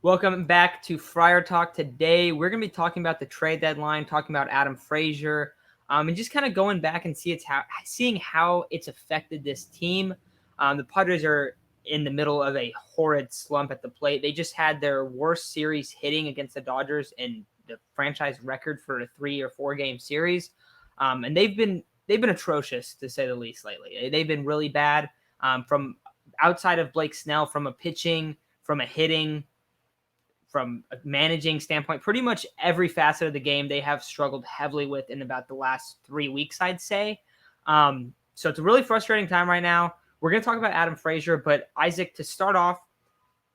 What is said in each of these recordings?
Welcome back to Friar Talk. Today, we're going to be talking about the trade deadline, talking about Adam Frazier, and just kind of going back and seeing how it's affected this team. The Padres are in the middle of a horrid slump at the plate. They just had their worst series hitting against the Dodgers in the franchise record for a 3 or 4 game series, and they've been atrocious to say the least lately. They've been really bad from outside of Blake Snell, from a pitching, from a hitting, from a managing standpoint. Pretty much every facet of the game they have struggled heavily with in about the last 3 weeks, I'd say. So it's a really frustrating time right now. We're going to talk about Adam Frazier, but Isaac, to start off,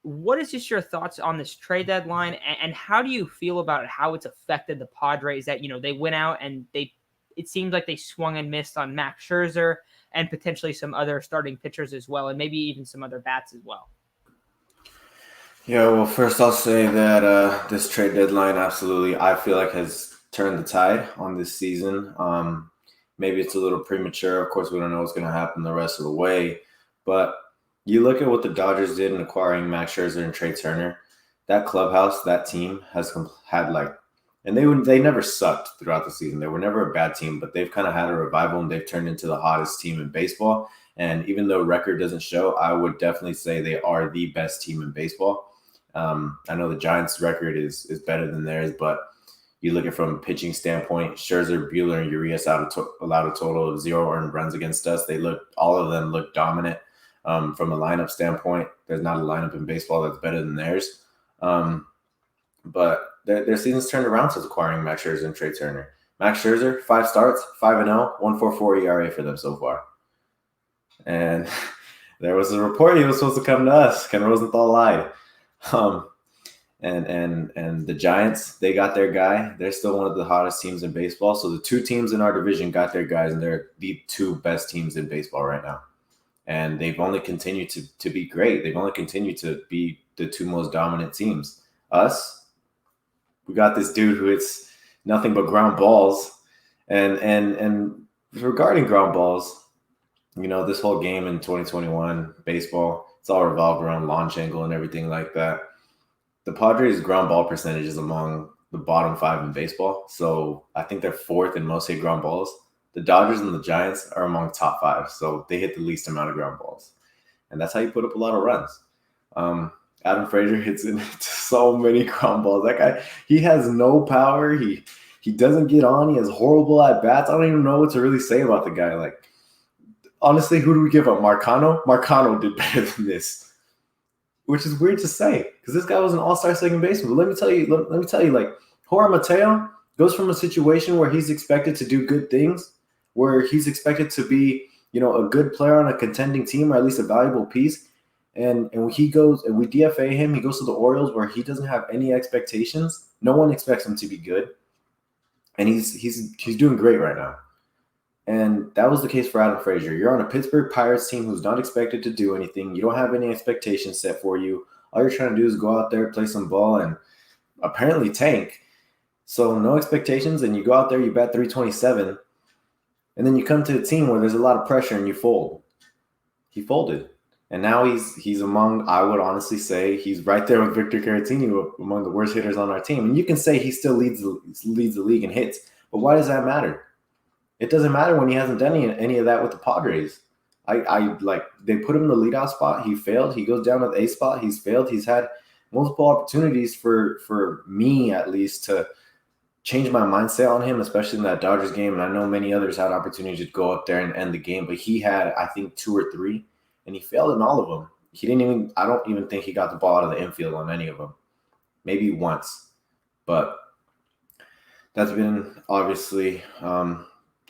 what is just your thoughts on this trade deadline, and how do you feel about how it's affected the Padres that, they went out and it seems like they swung and missed on Max Scherzer and potentially some other starting pitchers as well, and maybe even some other bats as well? Yeah, well, first I'll say that this trade deadline absolutely, I feel like, has turned the tide on this season. Maybe it's a little premature. Of course, we don't know what's going to happen the rest of the way. But you look at what the Dodgers did in acquiring Max Scherzer and Trey Turner. That clubhouse, that team has had and they never sucked throughout the season. They were never a bad team, but they've kind of had a revival and they've turned into the hottest team in baseball. And even though record doesn't show, I would definitely say they are the best team in baseball. I know the Giants' record is better than theirs, but you look at it from a pitching standpoint, Scherzer, Buehler, and Urias allowed a total of 0 earned runs against us. All of them look dominant. From a lineup standpoint, there's not a lineup in baseball that's better than theirs. But their season's turned around since acquiring Max Scherzer and Trey Turner. Max Scherzer, 5 starts, 5-0, 1.44 ERA for them so far. And there was a report he was supposed to come to us. Ken Rosenthal lied. And the Giants, they got their guy. They're still one of the hottest teams in baseball. So the 2 teams in our division got their guys, and they're the 2 best teams in baseball right now. And they've only continued to be great. They've only continued to be the 2 most dominant teams. Us, we got this dude who hits nothing but ground balls. And regarding ground balls, this whole game in 2021 baseball, it's all revolved around launch angle and everything like that. The Padres' ground ball percentage is among the bottom 5 in baseball. So I think they're 4th in most hit ground balls. The Dodgers and the Giants are among top 5. So they hit the least amount of ground balls. And that's how you put up a lot of runs. Adam Frazier hits into so many ground balls. That guy, he has no power. He doesn't get on. He has horrible at-bats. I don't even know what to really say about the guy. Honestly, who do we give up? Marcano? Marcano did better than this, which is weird to say because this guy was an all-star second baseman. But let me tell you, Jorge Mateo goes from a situation where he's expected to do good things, where he's expected to be, a good player on a contending team or at least a valuable piece. And when he goes and we DFA him, he goes to the Orioles where he doesn't have any expectations. No one expects him to be good. And he's doing great right now. And that was the case for Adam Frazier. You're on a Pittsburgh Pirates team who's not expected to do anything. You don't have any expectations set for you. All you're trying to do is go out there, play some ball, and apparently tank. So no expectations, and you go out there, you bat 327, and then you come to a team where there's a lot of pressure and you fold. He folded. And now he's among, I would honestly say, he's right there with Victor Caratini among the worst hitters on our team. And you can say he still leads the league in hits, but why does that matter? It doesn't matter when he hasn't done any of that with the Padres. They put him in the leadoff spot. He failed. He goes down to the A spot. He's failed. He's had multiple opportunities for me, at least, to change my mindset on him, especially in that Dodgers game. And I know many others had opportunities to go up there and end the game, but he had, I think, 2 or 3, and he failed in all of them. I don't even think he got the ball out of the infield on any of them. Maybe once. But that's been obviously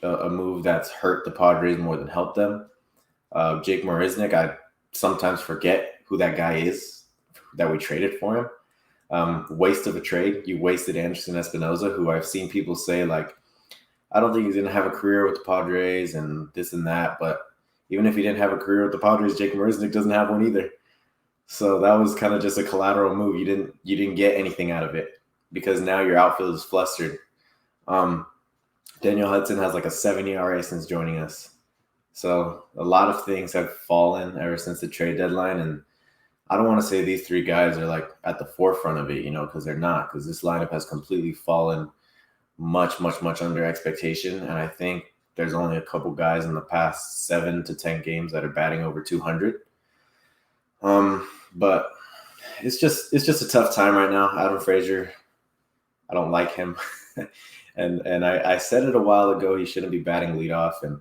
a move that's hurt the Padres more than helped them. Jake Marisnick, I sometimes forget who that guy is that we traded for him. Waste of a trade. You wasted Anderson Espinoza, who I've seen people say, I don't think he's going to have a career with the Padres and this and that. But even if he didn't have a career with the Padres, Jake Marisnick doesn't have one either. So that was kind of just a collateral move. You didn't get anything out of it because now your outfield is flustered. Daniel Hudson has a 7 ERA since joining us. So a lot of things have fallen ever since the trade deadline. I don't want to say these three guys are like at the forefront of it, because they're not, because this lineup has completely fallen much, much, much under expectation. And I think there's only a couple guys in the past 7 to 10 games that are batting over 200. But it's just a tough time right now. Adam Frazier, I don't like him. and I said it a while ago, he shouldn't be batting leadoff and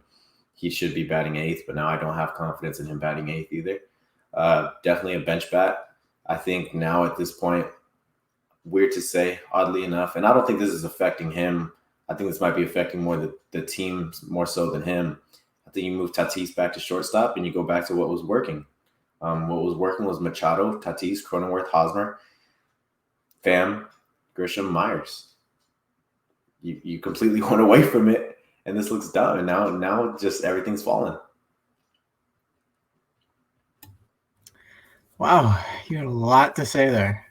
he should be batting eighth, but now I don't have confidence in him batting eighth either. Definitely a bench bat. I think now at this point, weird to say, oddly enough, and I don't think this is affecting him. I think this might be affecting more the team more so than him. I think you move Tatis back to shortstop and you go back to what was working. What was working was Machado, Tatis, Cronenworth, Hosmer, Pham, Grisham, Myers. You completely went away from it, and this looks dumb. And now just everything's fallen. Wow, you had a lot to say there.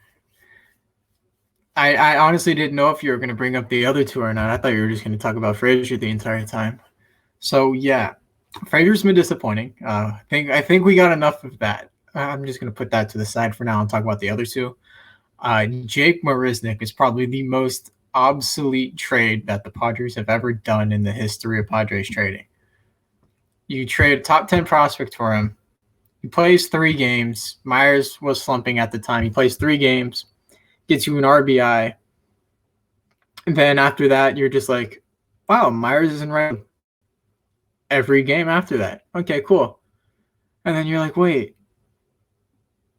I honestly didn't know if you were going to bring up the other two or not. I thought you were just going to talk about Frazier the entire time. So yeah, Frazier's been disappointing. I think we got enough of that. I'm just going to put that to the side for now and talk about the other two. Jake Marisnick is probably the most obsolete trade that the Padres have ever done in the history of Padres trading. You trade a top 10 prospect for him. He plays 3 games. Myers was slumping at the time. He plays 3 games, gets you an RBI. And then after that, you're just like, wow, Myers isn't right every game after that. Okay, cool. And then you're like, wait,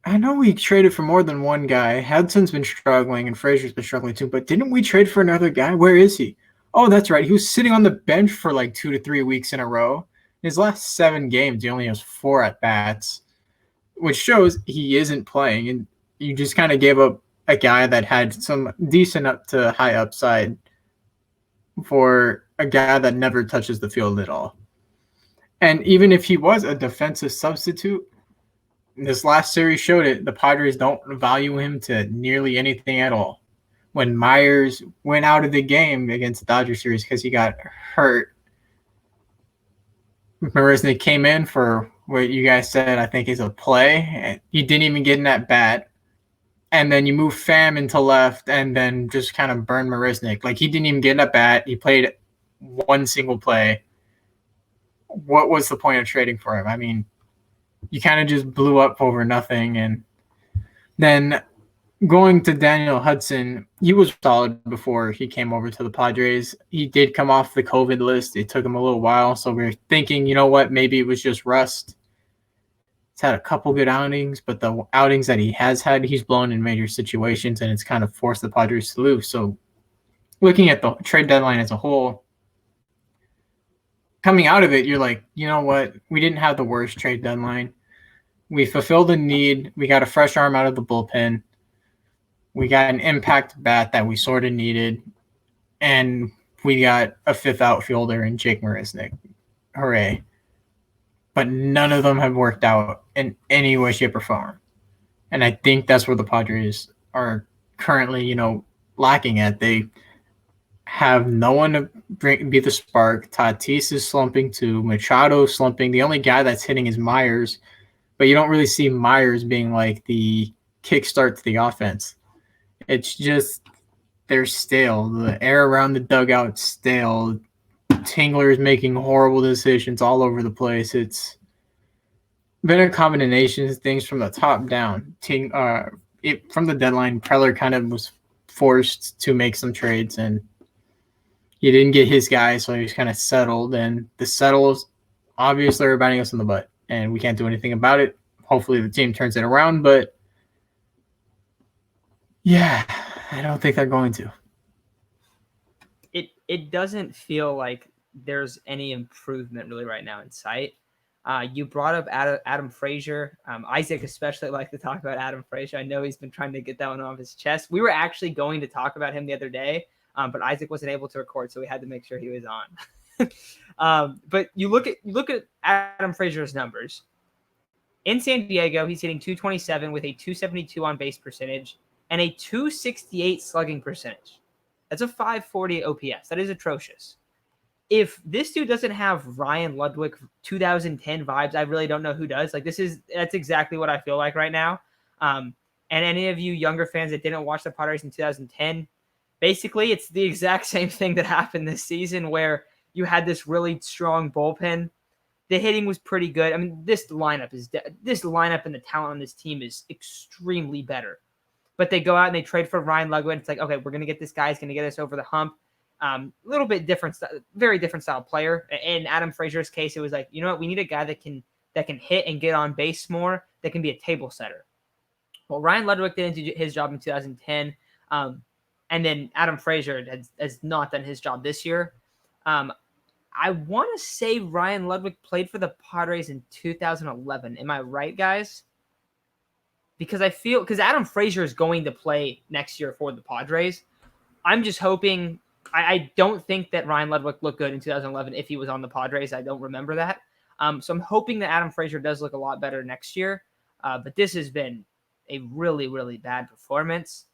I know we traded for more than one guy. Hudson's been struggling and Frazier's been struggling too, but didn't we trade for another guy? Where is he? Oh, that's right. He was sitting on the bench for like 2 to 3 weeks in a row. In his last 7 games, he only has 4 at-bats, which shows he isn't playing. And you just kind of gave up a guy that had some decent up to high upside for a guy that never touches the field at all. And even if he was a defensive substitute, this last series showed it, the Padres don't value him to nearly anything at all. When Myers went out of the game against the Dodgers series because he got hurt, Marisnick came in for what you guys said I think is a play, and he didn't even get in that bat. And then you move Pham into left and then just kind of burn Marisnick. Like, he didn't even get in that bat. He played 1 single play. What was the point of trading for him? I mean, you kind of just blew up over nothing. And then going to Daniel Hudson, he was solid before he came over to the Padres. He did come off the COVID list. It took him a little while. So we were thinking, you know what, maybe it was just rust. He's had a couple good outings, but the outings that he has had, he's blown in major situations, and it's kind of forced the Padres to lose. So looking at the trade deadline as a whole, coming out of it, you're like, you know what? We didn't have the worst trade deadline. We fulfilled a need. We got a fresh arm out of the bullpen. We got an impact bat that we sort of needed. And we got a 5th outfielder in Jake Marisnick. Hooray. But none of them have worked out in any way, shape, or form. And I think that's where the Padres are currently, lacking at. They have no one to be the spark. Tatis is slumping too. Machado slumping. The only guy that's hitting is Myers, but you don't really see Myers being like the kickstart to the offense. It's just they're stale. The air around the dugout's stale. Tingler's making horrible decisions all over the place. It's been a combination of things from the top down. From the deadline, Preller kind of was forced to make some trades, and he didn't get his guy, so he was kind of settled. And the settles obviously are biting us in the butt, and we can't do anything about it. Hopefully the team turns it around, but yeah, I don't think they're going to. It doesn't feel like there's any improvement really right now in sight. You brought up Adam Frazier. Isaac especially liked to talk about Adam Frazier. I know he's been trying to get that one off his chest. We were actually going to talk about him the other day, but Isaac wasn't able to record, so we had to make sure he was on. But you look at Adam Frazier's numbers. In San Diego, he's hitting 227 with a 272 on base percentage and a 268 slugging percentage. That's a 540 OPS. That is atrocious. If this dude doesn't have Ryan Ludwig 2010 vibes, I really don't know who does. That's exactly what I feel like right now. And any of you younger fans that didn't watch the Padres in 2010, basically it's the exact same thing that happened this season where you had this really strong bullpen. The hitting was pretty good. I mean, this lineup and the talent on this team is extremely better. But they go out and they trade for Ryan Ludwig. It's like, okay, we're going to get this guy. He's going to get us over the hump. A little bit different, very different style player. In Adam Frazier's case, it was like, you know what? We need a guy that can hit and get on base more, that can be a table setter. Well, Ryan Ludwig didn't do his job in 2010. And then Adam Frazier has not done his job this year. I want to say Ryan Ludwig played for the Padres in 2011. Am I right, guys? Because Adam Frazier is going to play next year for the Padres. I'm just hoping. I don't think that Ryan Ludwig looked good in 2011 if he was on the Padres. I don't remember that. So I'm hoping that Adam Frazier does look a lot better next year. But this has been a really, really bad performance.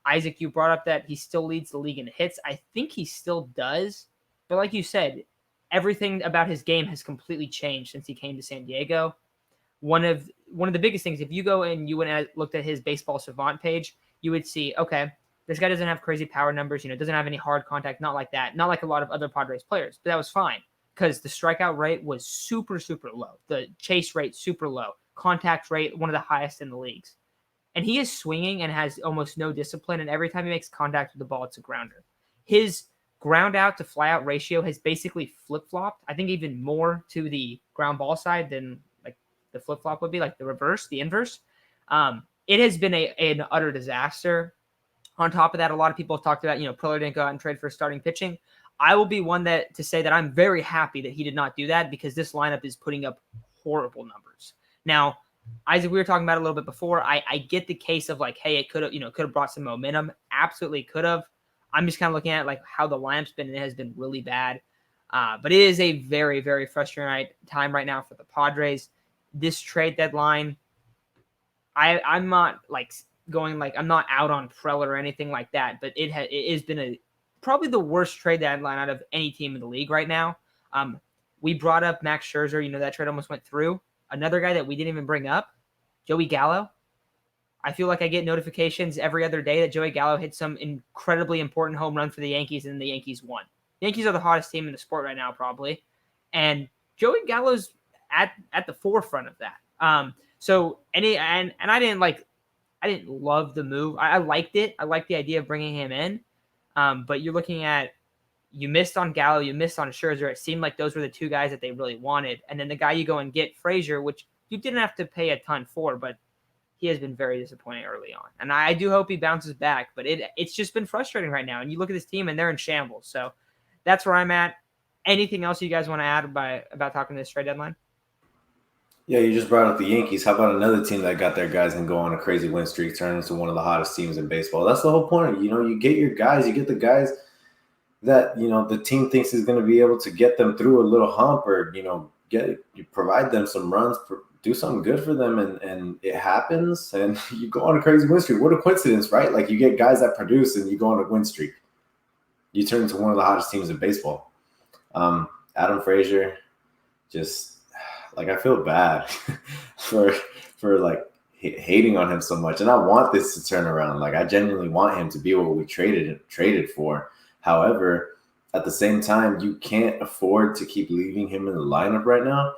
Isaac, you brought up that he still leads the league in hits. I think he still does. But like you said, everything about his game has completely changed since he came to San Diego. One of the biggest things, if you go and you went and looked at his Baseball Savant page, you would see, okay, this guy doesn't have crazy power numbers, doesn't have any hard contact, not like that, not like a lot of other Padres players, but that was fine because the strikeout rate was super, super low. The chase rate, super low. Contact rate, one of the highest in the leagues. And he is swinging and has almost no discipline, and every time he makes contact with the ball, it's a grounder. His ground out to fly out ratio has basically flip-flopped, I think even more to the ground ball side than like the flip-flop would be, like the inverse. It has been an utter disaster. On top of that, a lot of people have talked about, Preller didn't go out and trade for starting pitching. I will be one to say that I'm very happy that he did not do that because this lineup is putting up horrible numbers. Now, Isaac, we were talking about it a little bit before. I get the case of like, hey, it could have brought some momentum. Absolutely could have. I'm just kind of looking at like how the lineup's been, and it has been really bad. But it is a very, very frustrating time right now for the Padres. This trade deadline, I'm not like going like I'm not out on Preller or anything like that, but it has been probably the worst trade deadline out of any team in the league right now. We brought up Max Scherzer. That trade almost went through. Another guy that we didn't even bring up, Joey Gallo. I feel like I get notifications every other day that Joey Gallo hit some incredibly important home run for the Yankees, and the Yankees won. The Yankees are the hottest team in the sport right now, probably. And Joey Gallo's at the forefront of that. I didn't love the move. I liked it. I liked the idea of bringing him in. But you're looking at, you missed on Gallo, you missed on Scherzer. It seemed like those were the two guys that they really wanted. And then the guy you go and get, Frazier, which you didn't have to pay a ton for, but he has been very disappointing early on. And I do hope he bounces back, but it's just been frustrating right now. And you look at this team and they're in shambles. So that's where I'm at. Anything else you guys want to add about talking this trade deadline? Yeah, you just brought up the Yankees. How about another team that got their guys and go on a crazy win streak, turn into one of the hottest teams in baseball? That's the whole point. You get your guys, you get the guys that, the team thinks is going to be able to get them through a little hump or, you provide them some runs, do something good for them, and it happens, and you go on a crazy win streak. What a coincidence, right? Like, you get guys that produce, and you go on a win streak. You turn into one of the hottest teams in baseball. Adam Frazier, just like, I feel bad for like hating on him so much, and I want this to turn around. Like, I genuinely want him to be what we traded for. However, at the same time, you can't afford to keep leaving him in the lineup right now.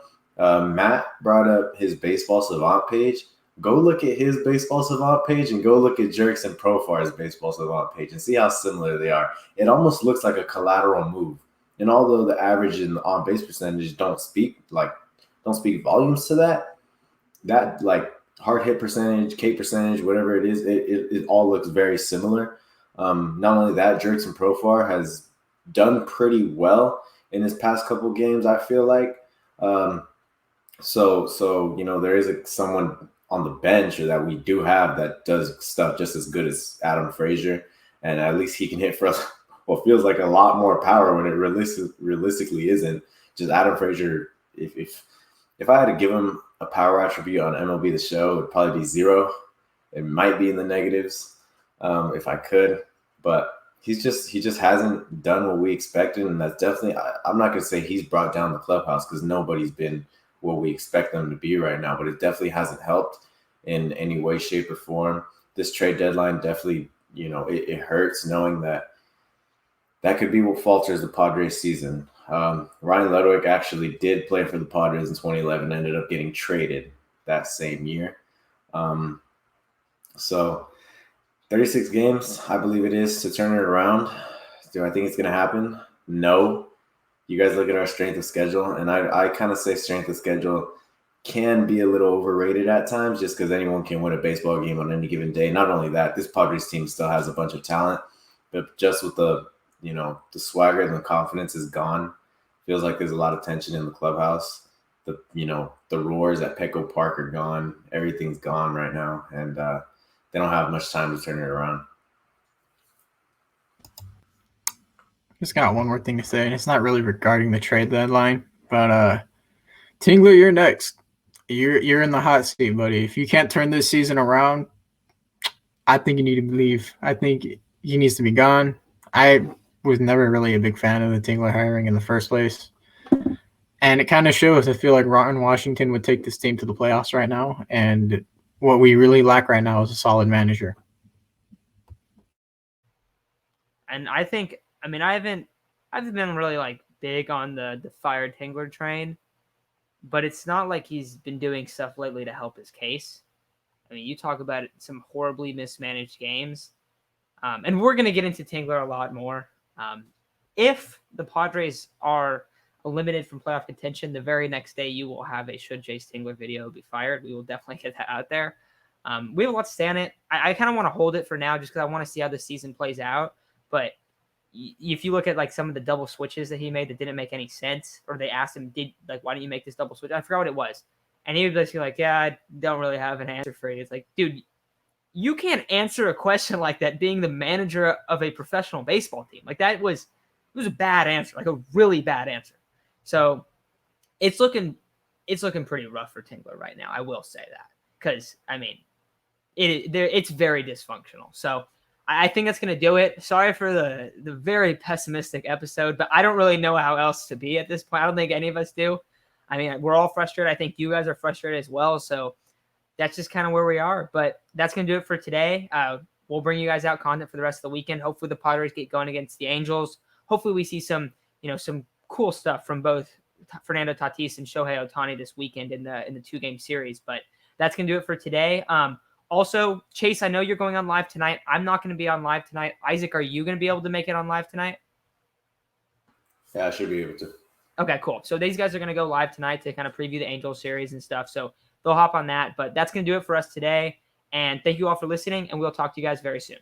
Matt brought up his Baseball Savant page. Go look at his Baseball Savant page and go look at Jerks and Profar's Baseball Savant page and see how similar they are. It almost looks like a collateral move. And although the average and the on-base percentage don't speak volumes to that like hard hit percentage, K percentage, whatever it is, it all looks very similar. Not only that, Jerks and Profar has done pretty well in his past couple games, I feel like. So there is someone on the bench or that we do have that does stuff just as good as Adam Frazier, and at least he can hit for what feels like a lot more power when it realistically isn't. Just Adam Frazier, if I had to give him a power attribute on MLB The Show, it would probably be 0. It might be in the negatives if I could, but he just hasn't done what we expected, and that's definitely, I'm not going to say he's brought down the clubhouse because nobody's been what we expect them to be right now, but it definitely hasn't helped. in any way, shape, or form. This trade deadline definitely, it hurts knowing that could be what falters the Padres season. Ryan Ludwig actually did play for the Padres in 2011, ended up getting traded that same year. So 36 games, I believe it is, to turn it around. Do I think it's going to happen? No. You guys look at our strength of schedule, and I kind of say strength of schedule can be a little overrated at times just because anyone can win a baseball game on any given day. Not only that, this Padres team still has a bunch of talent, but just with the swagger and the confidence is gone. Feels like there's a lot of tension in the clubhouse. The roars at Petco Park are gone. Everything's gone right now, and they don't have much time to turn it around. Just got one more thing to say, and it's not really regarding the trade deadline, but Tingler, you're next. You're in the hot seat, buddy. If you can't turn this season around, I think you need to leave. I think he needs to be gone. I was never really a big fan of the Tingler hiring in the first place. And it kind of shows. I feel like Ron Washington would take this team to the playoffs right now. And what we really lack right now is a solid manager. And I haven't been really big on the fired Tingler train, but it's not like he's been doing stuff lately to help his case. I mean, you talk about some horribly mismanaged games. And we're going to get into Tingler a lot more. If the Padres are eliminated from playoff contention, the very next day you will have a should Jace Tingler video be fired. We will definitely get that out there. We have a lot to stay on it. I kind of want to hold it for now just because I want to see how the season plays out. But if you look at some of the double switches that he made that didn't make any sense, or they asked him, why don't you make this double switch? I forgot what it was. And he was basically yeah, I don't really have an answer for you. It's like, dude, you can't answer a question like that being the manager of a professional baseball team. It was a bad answer, a really bad answer. So it's looking pretty rough for Tingler right now. I will say that because it's very dysfunctional. So I think that's going to do it. Sorry for the very pessimistic episode, but I don't really know how else to be at this point. I don't think any of us do. We're all frustrated. I think you guys are frustrated as well. So that's just kind of where we are. But that's going to do it for today. We'll bring you guys out content for the rest of the weekend. Hopefully the Padres get going against the Angels. Hopefully we see some cool stuff from both Fernando Tatis and Shohei Ohtani this weekend in the 2-game series. But that's going to do it for today. Also, Chase, I know you're going on live tonight. I'm not going to be on live tonight. Isaac, are you going to be able to make it on live tonight? Yeah, I should be able to. Okay, cool. So these guys are going to go live tonight to kind of preview the Angels series and stuff. So they'll hop on that. But that's going to do it for us today. And thank you all for listening, and we'll talk to you guys very soon.